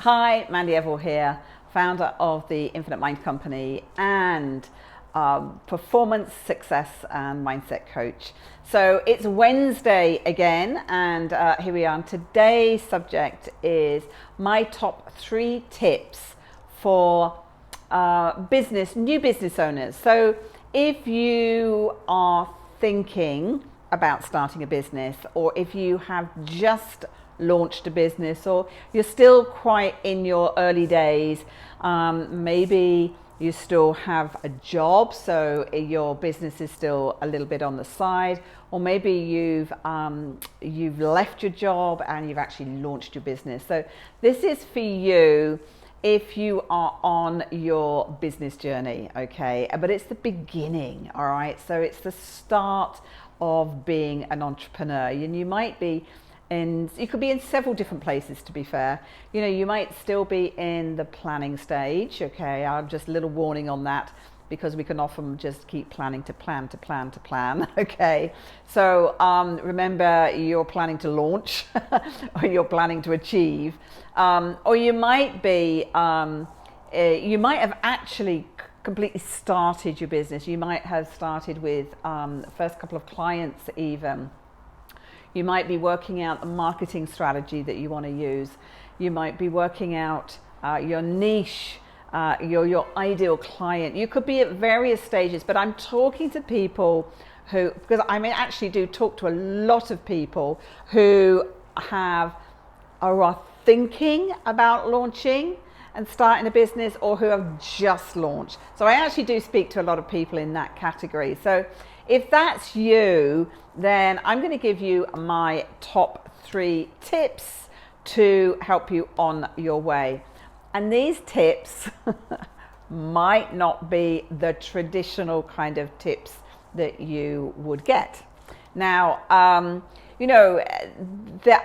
Hi, Mandy Evill here, founder of the Infinite Mind Company and performance, success and mindset coach. So it's Wednesday again, and here we are. And today's subject is my top 3 tips for new business owners. So if you are thinking about starting a business, or if you have just launched a business, or you're still quite in your early days, maybe you still have a job, so your business is still a little bit on the side, or maybe you've left your job and you've actually launched your business. So this is for you if you are on your business journey, okay? But it's the beginning, all right? So it's the start of being an entrepreneur, and you might be you could be in several different places, to be fair. You know, you might still be in the planning stage, okay? I'll just a little warning on that, because we can often just keep planning to plan to plan to plan, okay? So remember, you're planning to launch or you're planning to achieve, or you might be, you might have actually completely started your business. You might have started with the first couple of clients even. You might be working out the marketing strategy that you want to use. You might be working out your niche, your ideal client. You could be at various stages, but I'm talking to people who, because I actually do talk to a lot of people who are thinking about launching and starting a business, or who have just launched. So I actually do speak to a lot of people in that category. So if that's you, then I'm going to give you my top 3 tips to help you on your way. And these tips might not be the traditional kind of tips that you would get. Now, you know,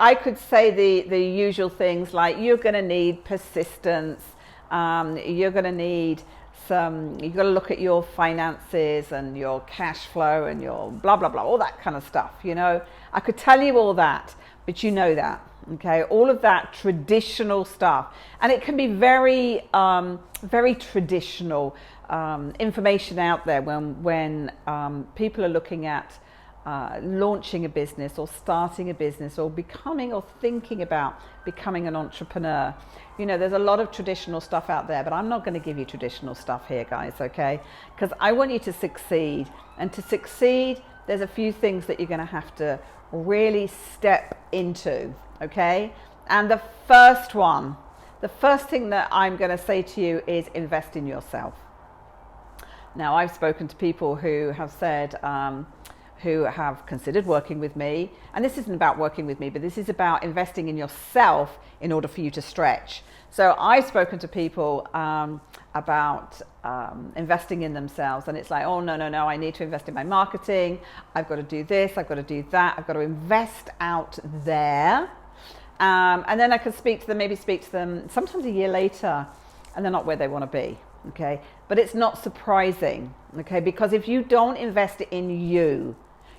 I could say the usual things like you're going to need persistence, you're going to need you've got to look at your finances and your cash flow and your blah, blah, blah, all that kind of stuff. You know, I could tell you all that, but you know that, okay? All of that traditional stuff. And it can be very, very traditional information out there when people are looking at launching a business or starting a business or becoming or thinking about becoming an entrepreneur. You know, there's a lot of traditional stuff out there, but I'm not going to give you traditional stuff here, guys, okay? Because I want you to succeed. And to succeed, there's a few things that you're going to have to really step into, okay? And the first thing that I'm going to say to you is invest in yourself. Now, I've spoken to people who have said, who have considered working with me, and this isn't about working with me, but this is about investing in yourself in order for you to stretch. So I've spoken to people about investing in themselves, and it's like, oh no, I need to invest in my marketing, I've got to do this, I've got to do that, I've got to invest out there, and then I can maybe speak to them sometimes a year later, and they're not where they want to be. Okay, but it's not surprising, okay, because if you don't invest in you,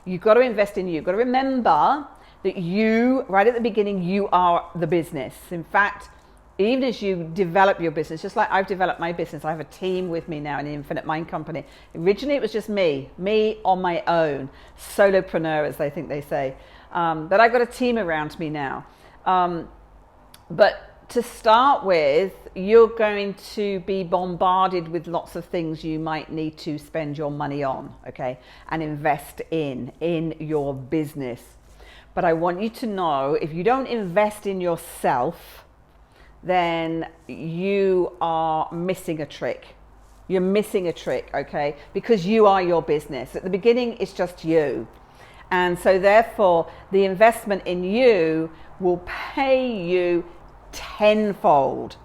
you've got to invest in you. You've got to remember that you, right at the beginning, you are the business. In fact, even as you develop your business, just like I've developed my business, I have a team with me now in the Infinite Mind Company. Originally, it was just me on my own, solopreneur, as they think they say. But I've got a team around me now. But to start with, you're going to be bombarded with lots of things you might need to spend your money on, okay, and invest in your business. But I want you to know, if you don't invest in yourself, then you are missing a trick. You're missing a trick, okay, because you are your business. At the beginning, it's just you. And so therefore, the investment in you will pay you tenfold.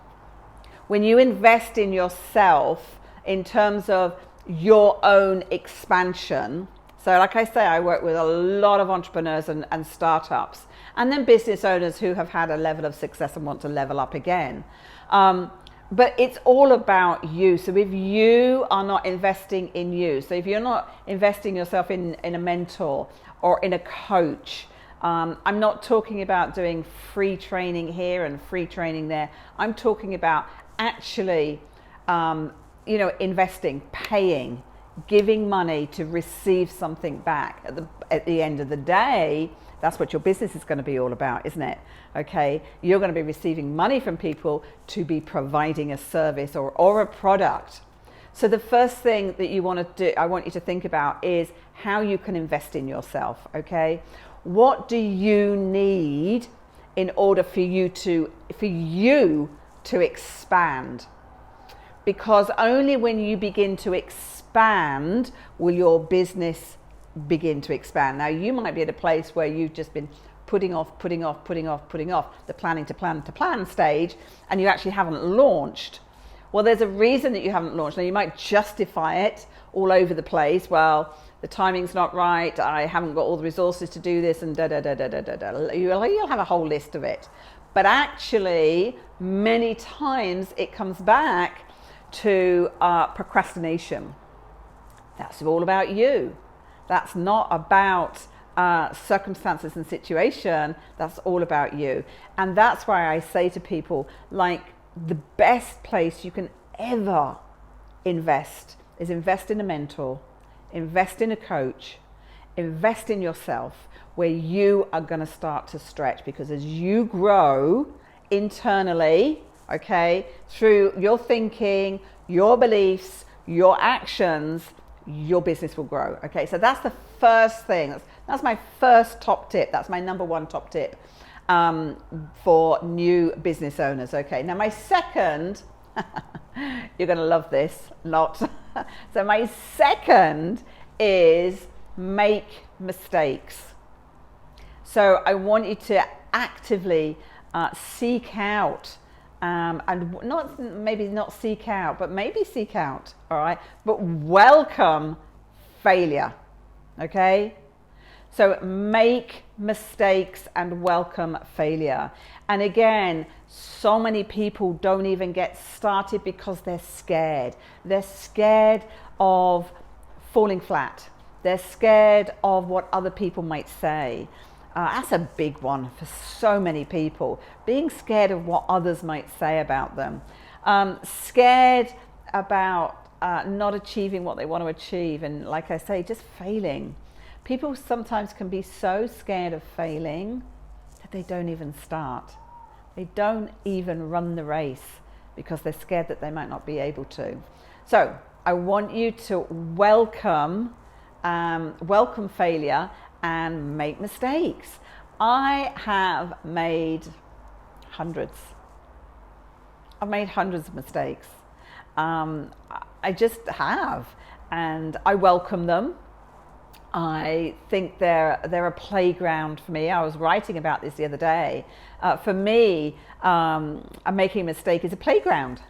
When you invest in yourself in terms of your own expansion, so like I say, I work with a lot of entrepreneurs and startups, and then business owners who have had a level of success and want to level up again. But it's all about you. So if you are not investing in you, so if you're not investing yourself in a mentor or in a coach, I'm not talking about doing free training here and free training there. I'm talking about actually, investing, paying, giving money to receive something back. At the end of the day, that's what your business is going to be all about, isn't it? Okay, you're going to be receiving money from people to be providing a service or a product. So the first thing that you want to do, I want you to think about, is how you can invest in yourself. Okay, what do you need in order for you to expand? Because only when you begin to expand will your business begin to expand. Now, you might be at a place where you've just been putting off the planning to plan stage, and you actually haven't launched. Well, there's a reason that you haven't launched. Now, you might justify it all over the place. Well, the timing's not right, I haven't got all the resources to do this, and You'll have a whole list of it. But actually, many times it comes back to procrastination. That's all about you. That's not about circumstances and situation. That's all about you. And that's why I say to people, like, the best place you can ever invest is invest in a mentor, invest in a coach, invest in yourself, where you are going to start to stretch. Because as you grow internally, okay, through your thinking, your beliefs, your actions, your business will grow. Okay, so that's the first thing. That's my first top tip. That's my number one top tip for new business owners. Okay, now my second, you're going to love this a lot. So my second is make mistakes. So I want you to actively seek out and maybe not seek out, but maybe seek out, all right? But welcome failure, okay? So make mistakes and welcome failure. And again, so many people don't even get started because they're scared. They're scared of falling flat. They're scared of what other people might say. That's a big one for so many people. Being scared of what others might say about them. Scared about not achieving what they want to achieve. And like I say, just failing. People sometimes can be so scared of failing that they don't even start. They don't even run the race because they're scared that they might not be able to. So I want you to welcome failure and make mistakes. I have made hundreds. I've made hundreds of mistakes. I just have, and I welcome them. I think they're a playground for me. I was writing about this the other day. For me, making a mistake is a playground.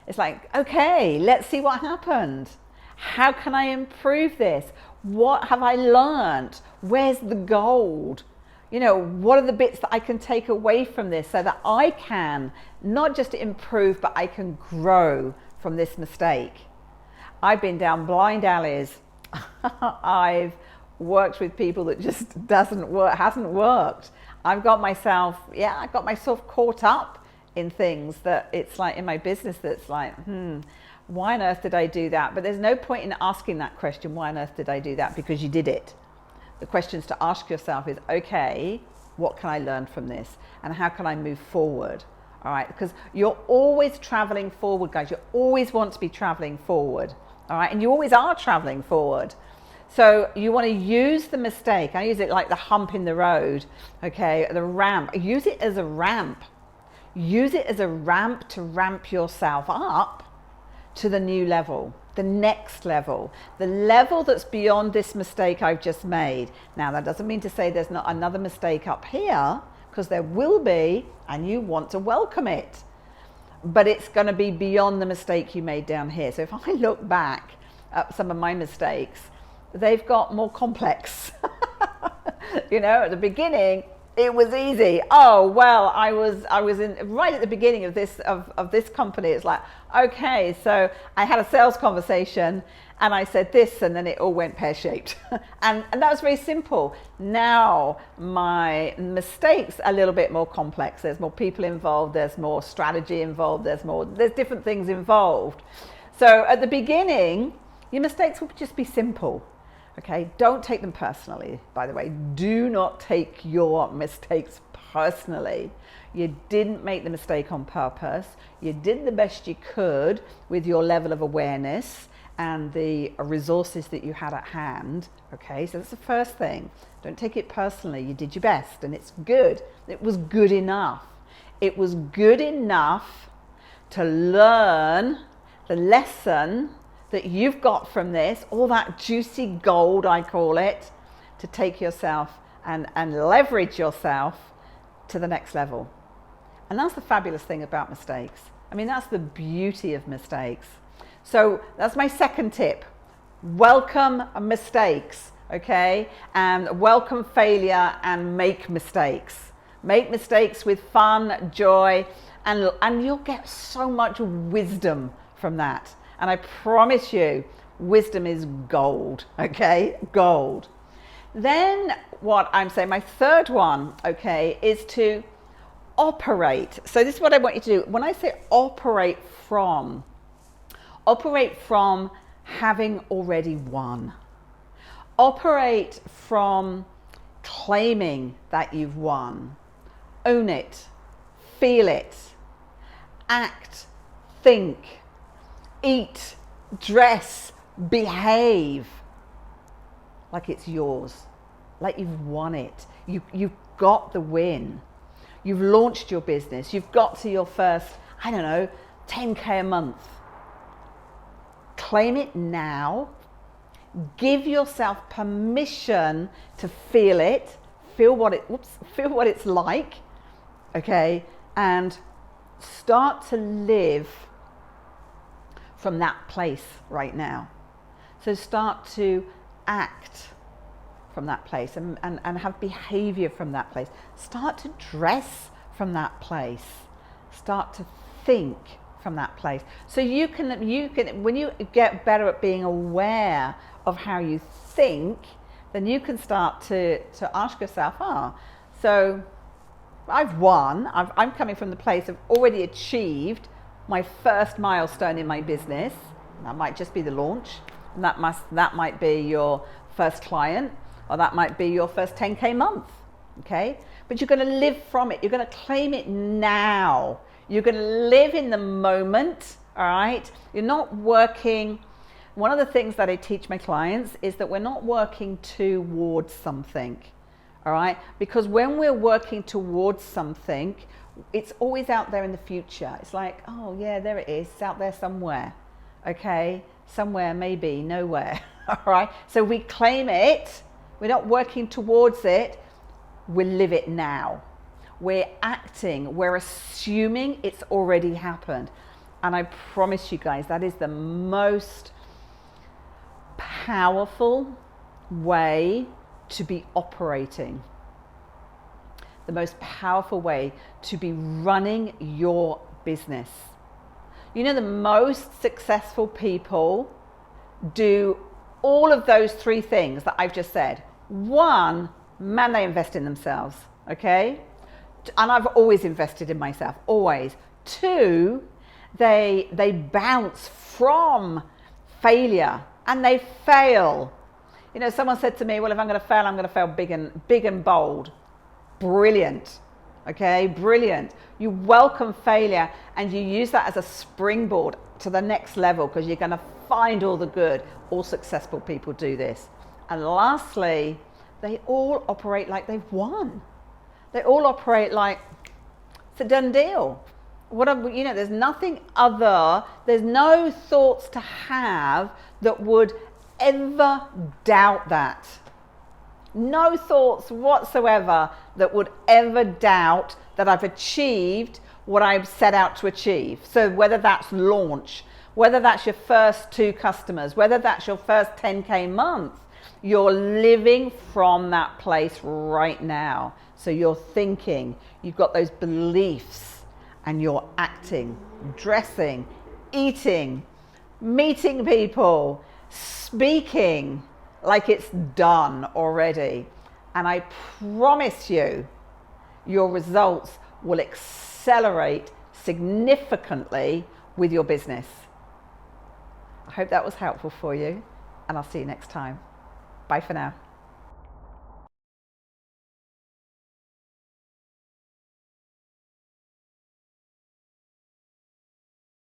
It's like, okay, let's see what happened. How can I improve this? What have I learned? Where's the gold? What are the bits that I can take away from this so that I can not just improve, but I can grow from this mistake? I've been down blind alleys. I've worked with people that just hasn't worked. I've got myself caught up in things that it's like in my business that's like, why on earth did I do that? But there's no point in asking that question, why on earth did I do that? Because you did it. The questions to ask yourself is, okay, what can I learn from this? And how can I move forward? All right, because you're always traveling forward, guys. You always want to be traveling forward. All right, and you always are traveling forward. So you want to use the mistake. I use it like the hump in the road, okay, the ramp. Use it as a ramp. Use it as a ramp to ramp yourself up to the new level, the next level, the level that's beyond this mistake I've just made. Now, that doesn't mean to say there's not another mistake up here, because there will be, and you want to welcome it. But it's going to be beyond the mistake you made down here. So if I look back at some of my mistakes, they've got more complex. At the beginning, It was easy. Oh well, I was in right at the beginning of this company. It's like, okay, so I had a sales conversation and I said this, and then it all went pear-shaped. and that was very simple. Now my mistakes are a little bit more complex. There's more people involved, there's more strategy involved, there's different things involved. So at the beginning, your mistakes will just be simple. Okay, don't take them personally, by the way. Do not take your mistakes personally. You didn't make the mistake on purpose. You did the best you could with your level of awareness and the resources that you had at hand. Okay, so that's the first thing. Don't take it personally. You did your best and it's good. It was good enough. It was good enough to learn the lesson that you've got from this, all that juicy gold, I call it, to take yourself and leverage yourself to the next level. And that's the fabulous thing about mistakes. I mean, that's the beauty of mistakes. So that's my second tip. Welcome mistakes, okay? And welcome failure and make mistakes. Make mistakes with fun, joy, and you'll get so much wisdom from that. And I promise you, wisdom is gold, okay? Gold. Then what I'm saying, my third one, okay, is to operate. So this is what I want you to do. When I say operate from having already won. Operate from claiming that you've won. Own it, feel it, act, think, eat, dress, behave like it's yours, like you've won it. You've got the win. You've launched your business. You've got to your first, 10K a month. Claim it now. Give yourself permission to feel it. Feel what it's like, okay? And start to live from that place right now. So start to act from that place and have behavior from that place. Start to dress from that place. Start to think from that place. So you can when you get better at being aware of how you think, then you can start to ask yourself, so I've won. I'm coming from the place of already achieved my first milestone in my business. That might just be the launch. And that might be your first client, or that might be your first 10K month. Okay? But you're going to live from it. You're going to claim it now. You're going to live in the moment. All right? You're not working. One of the things that I teach my clients is that we're not working towards something. All right? Because when we're working towards something, it's always out there in the future. It's like, oh yeah, there it is. It's out there somewhere. Okay? Somewhere, maybe, nowhere. All right? So we claim it. We're not working towards it. We live it now. We're acting. We're assuming it's already happened. And I promise you guys, that is the most powerful way to be operating. The most powerful way to be running your business. You know, the most successful people do all of those three things that I've just said. One, man, they invest in themselves, okay? And I've always invested in myself, always. Two, they bounce from failure and they fail. You know, someone said to me, well, if I'm going to fail big and bold. Brilliant. Okay, brilliant. You welcome failure and you use that as a springboard to the next level, because you're going to find all the good. All successful people do this. And lastly, they all operate like they've won. They all operate like it's a done deal. There's nothing other, there's no thoughts to have that would ever doubt that. No thoughts whatsoever that would ever doubt that I've achieved what I've set out to achieve. So whether that's launch, whether that's your first 2 customers, whether that's your first 10K month, You're living from that place right now. So you're thinking, you've got those beliefs, and you're acting, dressing, eating, meeting people, speaking like it's done already. And I promise you, your results will accelerate significantly with your business. I hope that was helpful for you, and I'll see you next time. Bye for now.